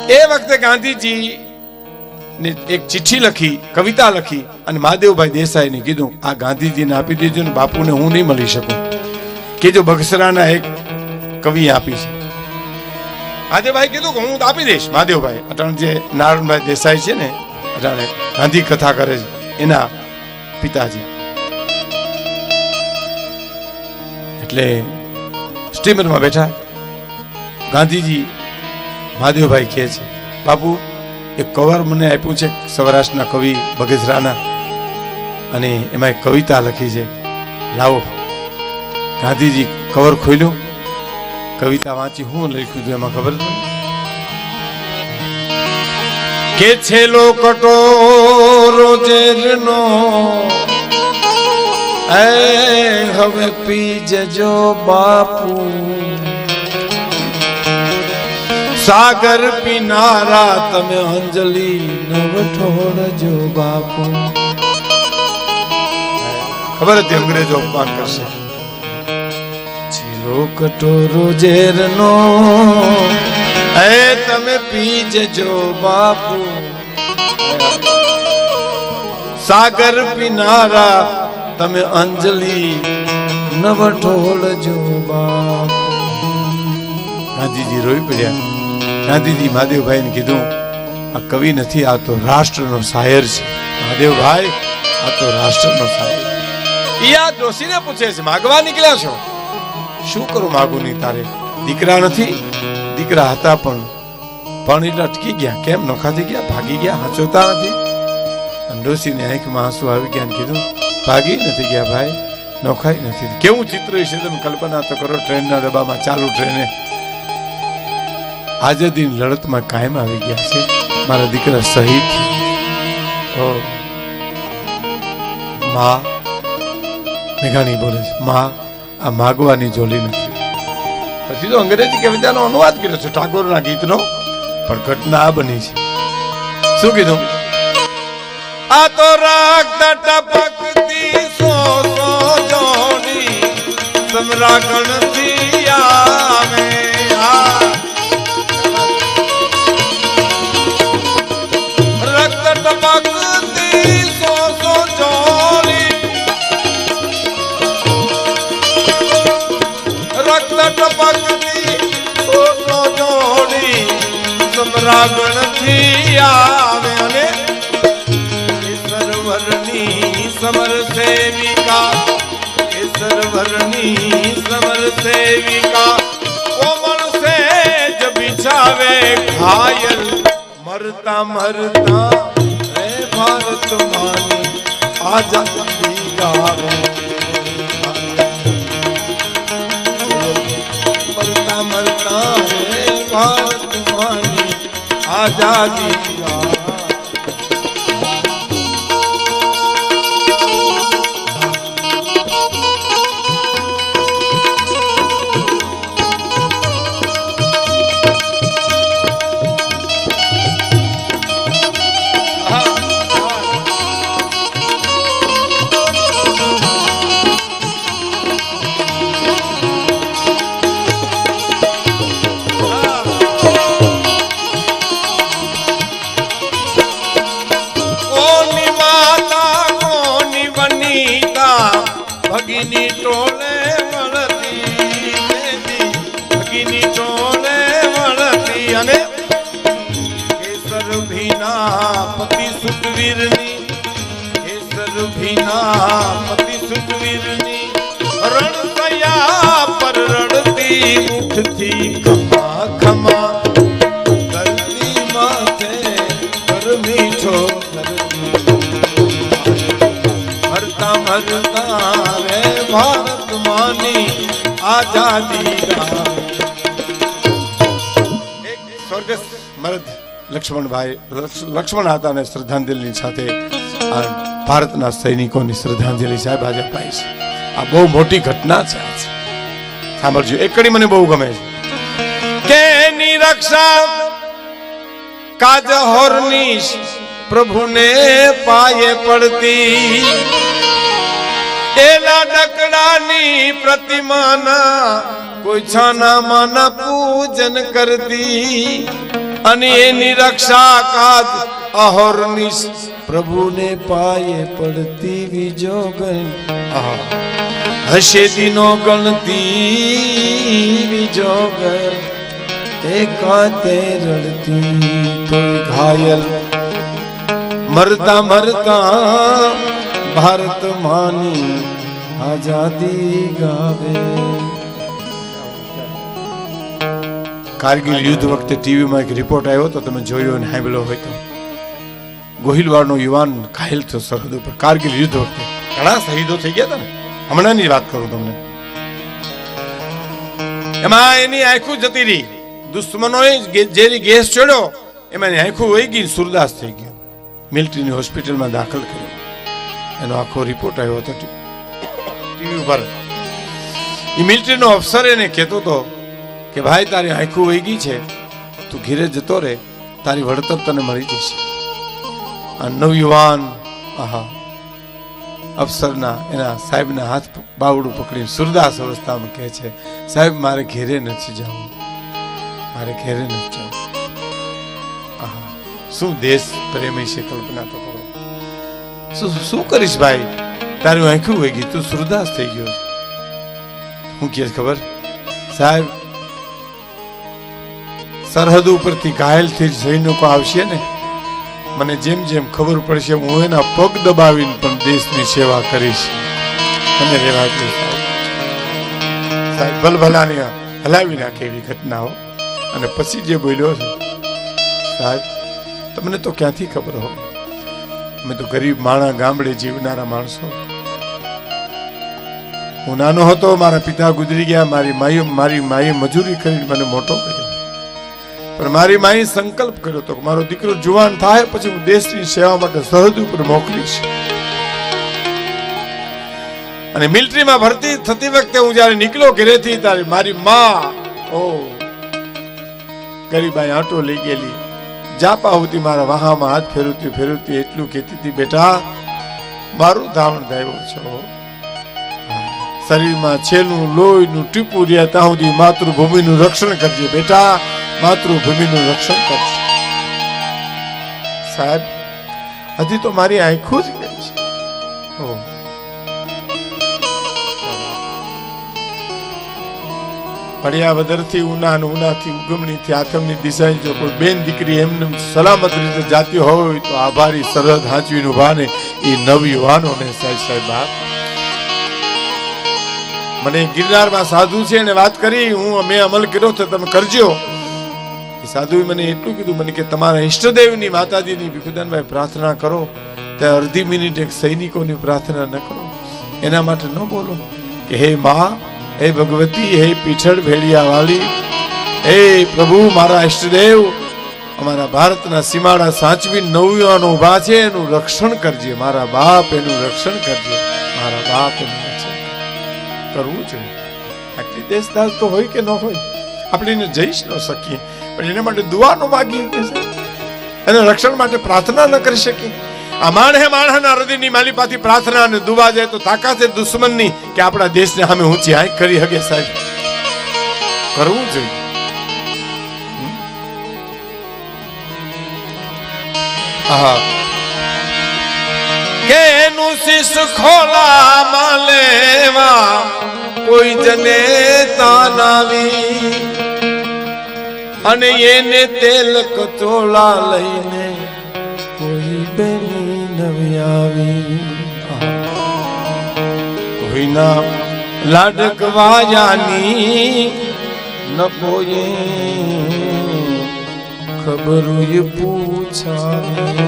એ વખતે ગાંધીજી ને એક ચિઠ્ઠી લખી, કવિતા લખી અને મહાદેવભાઈ દેસાઈને કીધું આ ગાંધીજીને આપી દેજો ને બાપુને હું નહીં મળી શકું, કે જો બગસરાના એક કવિ આપી છે. મહાદેવભાઈ કીધું કે હું આપી દઈશ. મહાદેવભાઈ અટાણે જે નારાયણભાઈ દેસાઈ છે ને, અટાણે ગાંધી કથા કરે છે, એના પિતાજી. એટલે સ્ટીમરમાં બેઠા ગાંધીજી મહાદેવભાઈ કહે છે બાપુ એક કવર મને આપ્યું છે સૌરાષ્ટ્રના કવિ બગસરાના, અને એમાં એક કવિતા લખી છે, લાવો. ગાંધીજી કવર ખોલ્યું, કવિતા વાંચી. હું લખ્યું હતું એમાં ખબર કે છેલ્લો કટોરો ઝેરનો હવે પી જજો બાપુ, સાગર પીનારા તમે અંજલિ નવ ઠોડજો બાપુ. ખબર હતી અંગ્રેજો અપમાન કરશે. છેલ્લો કટોરો ઝેરનો તમે પી જજો બાપુ, સાગર પીનારા તમે અંજલિ નવ ઠોડજો બાપુ. ગાંધીજી રોઈ પડ્યા. ગાંધીજી મહાદેવભાઈને કીધું આ કવિ નથી, આ તો રાષ્ટ્રનો શાયર છે. મહાદેવભાઈ આ તો રાષ્ટ્રનો શાયર. આ ડોશીને પૂછે છે માગવા નીકળ્યા છો? શું કરું માગું નહીં તારે? દીકરા નથી? દીકરા હતા પણ એટલે અટકી ગયા. કેમ નોખાથી ગયા? ભાગી ગયા, હાચોતા નથી. ડોશીની આંખમાં આંસુ આવી ગયા ને કીધું ભાગી નથી ગયા ભાઈ, નોખાઈ નથી. કેવું ચિત્ર છે તમે કલ્પના તો કરો. ટ્રેનના ડબ્બામાં ચાલુ ટ્રેને આઝાદી લડતમાં કાયમ આવી ગયા છે. મારા દીકરા શહીદ. માં મેઘાણી બોલે છે માં આ માગવાની જોલી નથી. પછી તો અંગ્રેજી કવિતાનો અનુવાદ કર્યો છે ટાગોરના ગીતનો, પણ ઘટના આ બની છે. શું કીધું? આ તો રક્ત ટપકતી સો જોડી સમરા ગણતી આવે. રક્ત ટપકતી સો જોડી, રક્ત ટપકતી સો જોડી સમરા ગણતી આવે. અને समर सेविका, सरवरनी समर सेविका, कोमल से जब बिछावे घायल मरता मरता रे भारत मानी आजादी गावे. मरता मरता रे भारत मानी आजादी गावे. ભગીની ટોલે વળતી, ભગીની ટોલે વળતી. અને કેસર ભીના પતિ સુખવીરની, કેસર ભીના પતિ સુખવીરની રણસયા પર રડતી મુખથી ખમા ખમા કરતી માથે કર મીઠો હરતા હરતા भारत मानी आजादी का. એક સ્વર્ગસ્થ મરદ લક્ષ્મણભાઈ લક્ષ્મણ હતા અને શ્રદ્ધાંજલિની સાથે આ ભારતના સૈનિકોની શ્રદ્ધાંજલિ સાહેબ આજે અપાઈ છે. આ બહુ મોટી ઘટના છે. આજ સાંભળજો. એક કડી મને બહુ ગમે છે કે નિરક્ષા કાજ હોરની પ્રભુને પાયે પડતી, એલા ડકડાની પ્રતિમાના કોઈ છાના માના પૂજન કરતી. અને એની રક્ષા કાજ અહોરનિશ પ્રભુને પાયે પડતી વિજોગન હશે દિનો ગણતી વિજોગન એકાતે રડતી તો ઘાયલ મરતા મરતા ભારત માની આઝાદી ગાવે. કારગિલ યુદ્ધ વખતે ટીવીમાં એક રિપોર્ટ આવ્યો તો તમે જોયો અને સાંભળ્યો હોય તો ગોહિલવાડનો યુવાન ઘાયલ થયો સરહદ ઉપર કારગિલ યુદ્ધ વખતે. ઘણા શહીદો થઈ ગયા હતા ને, હમણાંની વાત કરું તમને. એમાં એની આંખું જતી રહી, દુશ્મનોએ જે ગેસ છોડ્યો એમાં એની આંખું વહી ગઈ, સુરદાસ થઈ ગયો. મિલિટરીની હોસ્પિટલમાં દાખલ કર્યો. એનો આખો રિપોર્ટ આવ્યો હતો ટીવી ઉપર. એ મિલિટરીનો અફસર એને કહેતો હતો કે ભાઈ તારી આંખું વહી ગઈ છે, તું ઘેરે જતો રહે, તારી વળતર તને મળી જશે. આ નવયુવાન અફસરના એના સાહેબના હાથ બાવડું પકડીને સુરદાસ અવસ્થામાં કહે છે, સાહેબ મારે ઘેરે નથી જવું, મારે ઘેરે નથી જવું. શું દેશ પ્રેમ છે, કલ્પના તો કરો. શું કરીશ ભાઈ, તારું આંખું વહી ગઈ, તું સુરદાસ થઈ ગયો. હું કે ખબર સાહેબ, સરહદ ઉપરથી ઘાયલ થઈ સૈનિકો આવશે ને, મને જેમ જેમ ખબર પડશે હું એના પગ દબાવીને પણ દેશની સેવા કરીશ. અને રેવા દે સાહેબ, ભલભલાને હલાવી નાખે એવી ઘટનાઓ. અને પછી જે બોલ્યો છે, સાહેબ તમને તો ક્યાંથી ખબર હોય, અમે તો ગરીબ માણા ગામડે જીવનારા માણસો. હું નાનો હતો, મારા પિતા ગુજરી ગયા, મારી માએ મજૂરી કરીને મને મોટો કર્યો. પણ મારી માએ સંકલ્પ કર્યો હતો કે મારો દીકરો જુવાન થાય પછી હું દેશની સેવા માટે સરહદ ઉપર મોકલીશ. અને મિલિટરીમાં ભરતી થતી વખતે હું જયારે નીકળ્યો ઘરેથી, ત્યારે મારી માં ગરીબાઈ આંટો લઈ ગયેલી, જાપા હોતી મારા વાહામાં હાથ ફેરવતી એટલું કહેતી હતી, બેટા મારું ધાવણ ધાવ્યો છો, શરીરમાં છેલ્લું લોહીનું ટીપું રહ્યા ત્યાં સુધી માતૃભૂમિનું રક્ષણ કરજે બેટા, માતૃભૂમિનું રક્ષણ કરજે. સાહેબ હજી તો મારી આંખો જ ગઈ છે. પડ્યા વદરથી ઉનાથી ઉગમણીથી આથમની દિશા, જો કોઈ બેન દીકરી એમને સલામત રીતે જાતી હોય તો આભારી સરહદ હાંચવીને ઉભા ને એ નવયુવાનોને સાહેબ બાપ. મને ગિરનારમાં સાધુ છે એને વાત કરી, હું મેં અમલ કર્યો તો તમે કરજો. એ સાધુએ મને એટલું કીધું, મને કે તમારા ઈષ્ટદેવની માતાજીની ભીખુદાનભાઈ પ્રાર્થના કરો, ત્યાં અડધી મિનિટ એક સૈનિકોની પ્રાર્થના ન કરો, એના માટે ન બોલો કે હે માં, હે ભગવતી, હે પીછળ ભેડિયા વાલી, હે પ્રભુ મારા ઈષ્ટદેવ, અમારા ભારતના સીમાડા સાચવી નવયુવાનો ઉભા છે, એનું રક્ષણ કરજે. મારા બાપ એનું રક્ષણ કરજે, મારા બાપ એનું રક્ષણ કરવું જોઈએ. આટલી દેશદાસ તો હોય કે ન હોય, આપણે એને જઈ જ ન શકીએ, પણ એના માટે દુઆ ન માગીએ, એને રક્ષણ માટે પ્રાર્થના ન કરી શકીએ. આ માણસના હૃદયની માલિપાથી પ્રાર્થના અને દુઆ જાય તો તાકાત છે દુશ્મનની કે આપણા દેશને સામે ઊંચી આંખ કરી શકે. સાહેબ કરવું જોઈએ. કે એનું શીશ ખોલામાં લેવા કોઈ જને તાનાવી, અને એને તેલ કચોળા લઈને કોઈ બેની નવી આવી. કોઈના લાડકવાયાની ન કોઈએ ખબરુય પૂછાવી,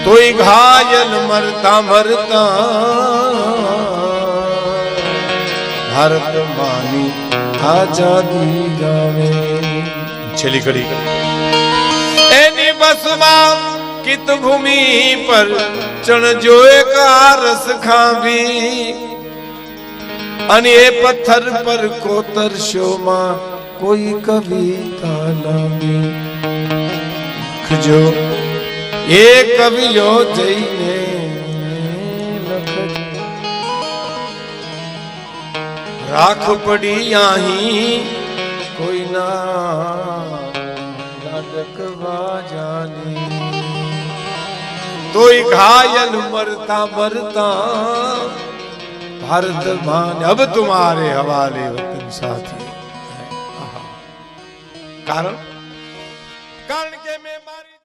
તોય ઘાયલ મરતા ભારત માની આઝાદી ગાવે. છેલ્લી ઘડી એની બસમાં કિત ભૂમિ પર ચણજો એક રસ ખાવી, અને એ પથ્થર પર કોતરશોમાં કોઈ કવિતા લાવી. જો એ કવિઓ જઈને રાખ પડી આહી કોઈના तोई घायल मरता मरता भारत मान अब तुम्हारे हवाले वतन साथी। कारण कारण के मैं